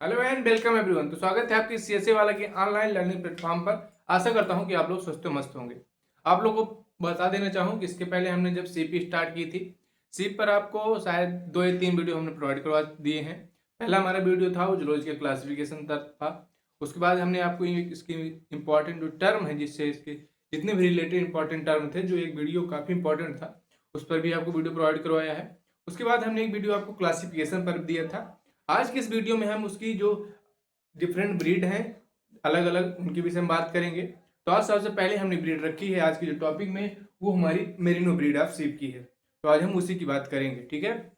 Hello and welcome everyone. तो स्वागत है आपकी सीएसए वाला के ऑनलाइन लर्निंग प्लेटफॉर्म पर। आशा करता हूं कि आप लोग स्वस्थ मस्त होंगे। आप लोगों को बता देना चाहूं कि इसके पहले हमने जब सीपी स्टार्ट की थी, सीप पर आपको शायद 2 या 3 वीडियो हमने प्रोवाइड करवा दिए हैं। पहला हमारा वीडियो था वो जूलॉजी का क्लासिफिकेशन तक था। उसके बाद हमने आपको इसकी इंपॉर्टेंट जो टर्म है, जिससे इसके जितने भी रिलेटेड इंपॉर्टेंट टर्म थे, जो एक वीडियो काफ़ी इंपॉर्टेंट था, उस पर भी आपको वीडियो प्रोवाइड करवाया है। उसके बाद हमने एक वीडियो आपको क्लासिफिकेशन पर दिया था। आज के इस वीडियो में हम उसकी जो डिफरेंट ब्रीड हैं, अलग अलग, उनके विषय में बात करेंगे। तो आज सबसे पहले हमने ब्रीड रखी है आज की जो टॉपिक में, वो हमारी मेरिनो ब्रीड ऑफ सीप की है। तो आज हम उसी की बात करेंगे। ठीक है,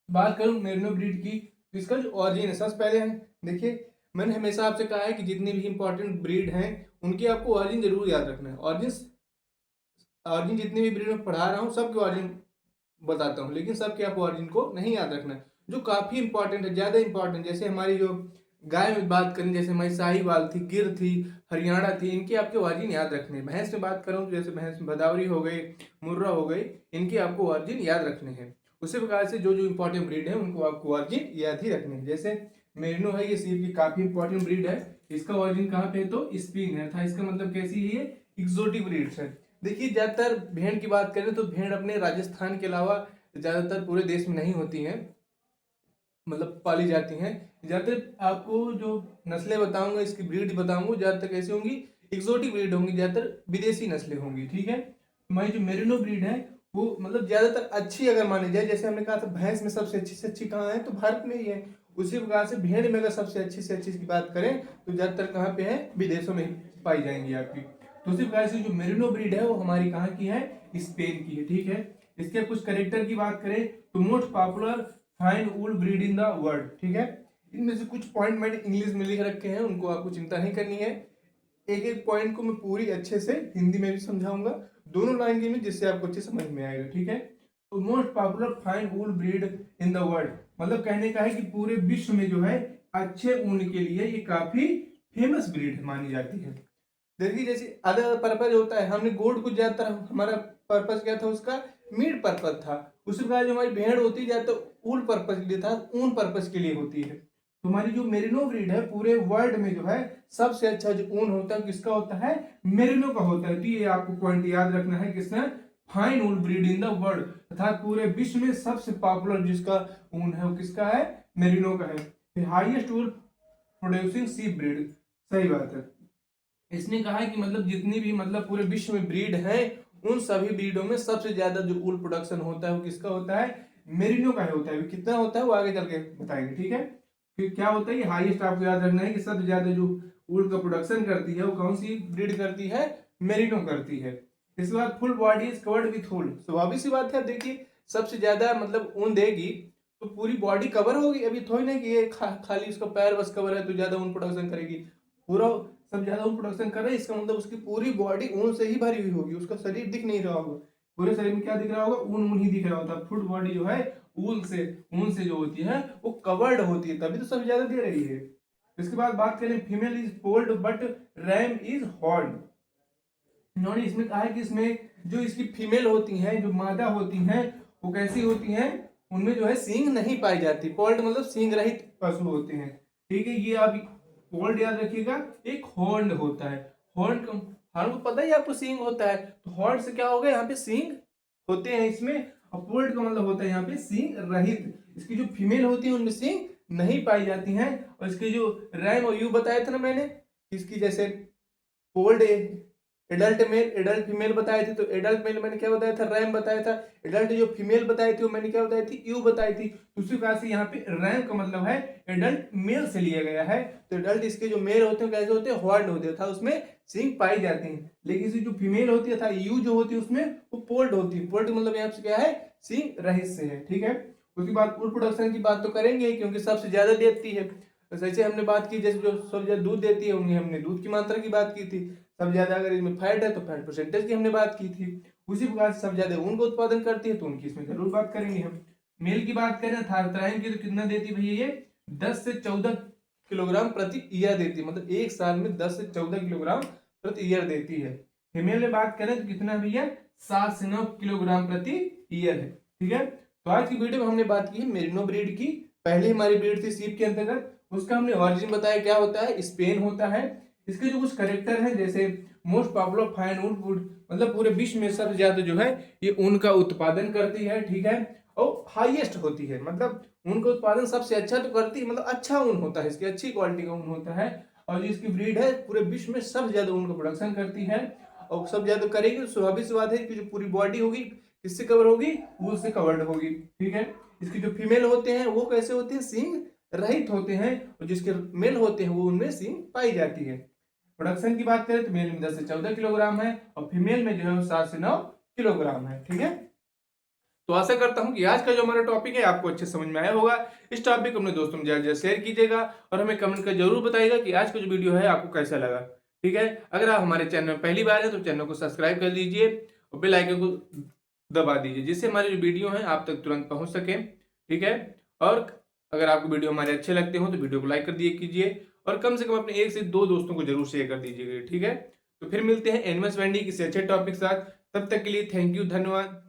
बात करूं मेरिनो ब्रीड की, तो इसका जो ऑरिजिन है, सबसे पहले हम देखिए, मैंने हमेशा आपसे कहा है कि जितनी भी इंपॉर्टेंट ब्रीड हैं उनकी आपको ऑरिजिन जरूर याद रखना है। ऑरिजिन जितनी भी ब्रीड में पढ़ा रहा हूँ सबके ऑरिजिन बताता हूँ, लेकिन सबके आपको ऑरिजिन को नहीं याद रखना है। जो काफी इंपॉर्टेंट है, ज्यादा इंपॉर्टेंट, जैसे हमारी जो गाय में बात करें, जैसे हमारी साहिवाल थी, गिर थी, हरियाणा थी, इनकी आपके ऑरिजिन याद रखने हैं। भैंस में बात करूँ तो जैसे भैंस में भदावरी हो गई, मुर्रा हो गई, इनकी आपको ऑरिजिन याद रखने हैं। उसी प्रकार से जो जो इंपॉर्टेंट ब्रीड है उनको आपको ऑरिजिन याद ही रखने हैं। जैसे मेरिनो है, ये सीप की काफी इंपॉर्टेंट ब्रीड है। इसका ऑरिजिन कहाँ पे है? तो स्पेन है था। इसका मतलब कैसी है? ये एक्सोटिक ब्रीड है। देखिए, ज्यादातर भेड़ की बात करें तो भेड़ अपने राजस्थान के अलावा ज्यादातर पूरे देश में नहीं होती हैं, मतलब पाली जाती हैं। ज्यादातर आपको जो नस्लें बताऊंगा, इसकी ब्रीड बताऊंगा, ज्यादातर कैसी होंगी? एक्सोटिक ब्रीड होंगी, ज्यादातर विदेशी नस्लें होंगी। ठीक है, हमारी जो मेरिनो ब्रीड है वो मतलब ज्यादातर अच्छी अगर मानी जाए, जैसे हमने कहा था भैंस में सबसे अच्छी से अच्छी कहाँ है, तो भारत में ही है। उसी प्रकार से भेड़ में अगर सबसे अच्छी से अच्छी की बात करें तो ज्यादातर कहाँ पे है? विदेशों में ही पाई जाएंगी आपकी। तो उसी प्रकार से जो मेरिनो ब्रीड है वो हमारी कहाँ की है? स्पेन की है। ठीक है, इसके कुछ करेक्टर की बात करें तो most popular fine wool breed in the world. ठीक है, इनमें से कुछ पॉइंट मैंने इंग्लिश में लिख रखे हैं, उनको आपको चिंता नहीं करनी है। एक एक पॉइंट को मैं पूरी अच्छे से हिंदी में भी समझाऊंगा, दोनों लैंग्वेज में, जिससे आपको अच्छे समझ में आएगा। ठीक है, तो most popular fine wool breed in the world, मतलब कहने का है कि पूरे विश्व में जो है अच्छे ऊन के लिए ये काफी फेमस ब्रीड मानी जाती है। देखिए, जैसे अदर पर्पज होता है, हमने गोट को ज्यादातर हमारा पर्पज क्या था? उसका मीट पर्पज था। उसी प्रकार जो हमारी भेड़ होती है ज्यादातर ऊल पर्पज के लिए था, ऊन पर्पज के लिए होती है। तो हमारी जो मेरिनो ब्रीड है पूरे वर्ल्ड में जो है सबसे अच्छा जो ऊन होता है किसका होता है? मेरिनो का होता है। तो ये आपको पॉइंट याद रखना है, किसने? Fine wool breed in the world, अर्थात पूरे विश्व में सबसे पॉपुलर जिसका ऊन है वो किसका है? मेरिनो का है। हाईएस्ट वूल प्रोड्यूसिंग सी ब्रीड, सही बात है। इसने कहा है कि मतलब जितनी भी मतलब पूरे विश्व में ब्रीड है, उन सभी ब्रीडों में सबसे ज्यादा जो ऊल प्रोडक्शन होता है वो किसका होता है? मेरिनो का होता है। कितना होता है वो आगे चल के बताएंगे। ठीक है, फिर क्या होता है? ये हाईएस्ट आपको याद रखना है कि सबसे ज्यादा जो ऊल का प्रोडक्शन करती है वो कौन सी ब्रीड करती है? मेरिनो करती है। इसके बाद full body is covered with wool, स्वाभाविक सी बात है। देखिए, सबसे ज्यादा मतलब ऊन देगी तो पूरी बॉडी कवर होगी। अभी थोड़ी ना कि ये खाली उसका पैर बस कवर है तो ज्यादा ऊन प्रोडक्शन करेगी। पूरा सब ज्यादा ऊन प्रोडक्शन कर रहे हैं, इसका मतलब उसकी पूरी बॉडी ऊन से ही भरी हुई होगी, उसका शरीर दिख नहीं रहा होगा। पूरे शरीर में क्या दिख रहा होगा? ऊन ऊन ही दिख रहा होता है। फुल बॉडी जो है ऊन से जो होती है वो कवर्ड होती है, तभी तो सब ज्यादा दे रही है। इसके बाद बात करें, female is polled but RAM is horn. इन्होंने इसमें कहा है कि इसमें जो इसकी फीमेल होती हैं, जो मादा होती हैं, वो कैसी होती हैं? उनमें जो है सींग नहीं पाई जाती। पोल्ड मतलब सींग रहित पशु होते हैं। ठीक है, ये आप पोल्ड याद रखिएगा। एक हॉर्न होता है। हॉर्न को हॉर्न को पता ही आपको सींग होता है, तो हॉर्न से क्या हो गया? यहाँ पे सींग होते हैं इसमें। और पोल्ड का मतलब होता है यहाँ पे सींग रहित। इसकी जो फीमेल होती है उनमें सींग नहीं पाई जाती हैं। और इसके जो रैम और यू बताया था ना मैंने, इसकी जैसे old adult mail adult female बताए थे, तो एडल्ट मेल मैंने क्या बताया था? रैम बताया था। एडल्ट जो फीमेल बताई थी वो मैंने क्या बताई थी? यू बताई थी। दूसरी बात से यहाँ पे रैम का मतलब है एडल्ट मेल से लिया गया है। तो एडल्ट इसके जो मेल होते हैं कैसे होते हैं? हॉर्न होते था, उसमें सींग पाई जाती है। लेकिन इसकी जो फीमेल होती है था यू जो होती है उसमें वो पोल्ड होती है। पोल्ड मतलब यहाँ से क्या है? सींग रहित से है। ठीक है, उसके बाद फूड प्रोडक्शन की बात तो करेंगे क्योंकि सबसे ज्यादा देती है। जैसे हमने बात की, जैसे जो सबसे ज्यादा दूध देती है उन्हें हमने दूध की मात्रा की बात की थी। सब ज्यादा अगर इसमें फैट है तो फैट परसेंटेज की हमने बात की थी। उसी प्रकार से सब ज्यादा ऊन का उत्पादन करती है तो उनकी इसमें जरूर बात करेंगे हम। मेल की बात करें थारत्राइन की, तो कितना देती है भैया? ये 10 से 14 किलोग्राम प्रति ईयर देती है, मतलब एक साल में 10 से 14 किलोग्राम प्रति ईयर देती है। फीमेल में बात करें तो कितना भैया? 7 से 9 किलोग्राम प्रति ईयर है। ठीक है, तो आज की वीडियो में हमने बात की है मेरिनो ब्रीड की। पहले हमारी ब्रीड थी सीप के अंतर्गत, उसका हमने ऑरिजिन बताया क्या होता है, स्पेन होता है। इसके जो कुछ करेक्टर हैं, जैसे मोस्ट पॉपुलर फाइन वुड, मतलब पूरे विश्व में सबसे ज्यादा जो है ये ऊन का उत्पादन करती है, ठीक है, और हाईएस्ट होती है, मतलब ऊन का उत्पादन सबसे अच्छा तो करती है, मतलब अच्छा ऊन होता है, इसकी अच्छी क्वालिटी का ऊन होता है। और जो इसकी ब्रीड है पूरे विश्व में सबसे ज्यादा ऊन का प्रोडक्शन करती है, और सब ज्यादा करेगी तो स्वाभाविक सी बात है कि जो पूरी बॉडी होगी किससे कवर होगी, वूल से कवर्ड होगी, ठीक है। इसकी जो फीमेल होते हैं वो कैसे होते हैं, सींग रहित होते हैं, और जिसके मेल होते हैं वो उनमें सींग पाई जाती है। प्रोडक्शन की बात करें तो मेल में 10 से 14 किलोग्राम है, और फीमेल में जो है 7 से 9 किलोग्राम है, ठीक है। तो आशा करता हूं कि आज का जो हमारा टॉपिक है आपको अच्छे समझ में आया होगा। इस टॉपिक को अपने दोस्तों में ज्यादा शेयर कीजिएगा, और हमें कमेंट कर जरूर बताइएगा कि आज का जो वीडियो है आपको कैसा लगा, ठीक है। अगर आप हमारे चैनल में पहली बार है तो चैनल को सब्सक्राइब कर लीजिए और बेल आइकन को दबा दीजिए, जिससे हमारे जो वीडियो है आप तक तुरंत पहुंच सके, ठीक है। और अगर आपको वीडियो हमारे अच्छे लगते हो तो वीडियो को लाइक कर दिए कीजिए, और कम से कम अपने 1 से 2 दोस्तों को जरूर शेयर कर दीजिएगा, ठीक है। तो फिर मिलते हैं एनिमल्स वेंडी किसी अच्छे टॉपिक के साथ, तब तक के लिए थैंक यू, धन्यवाद।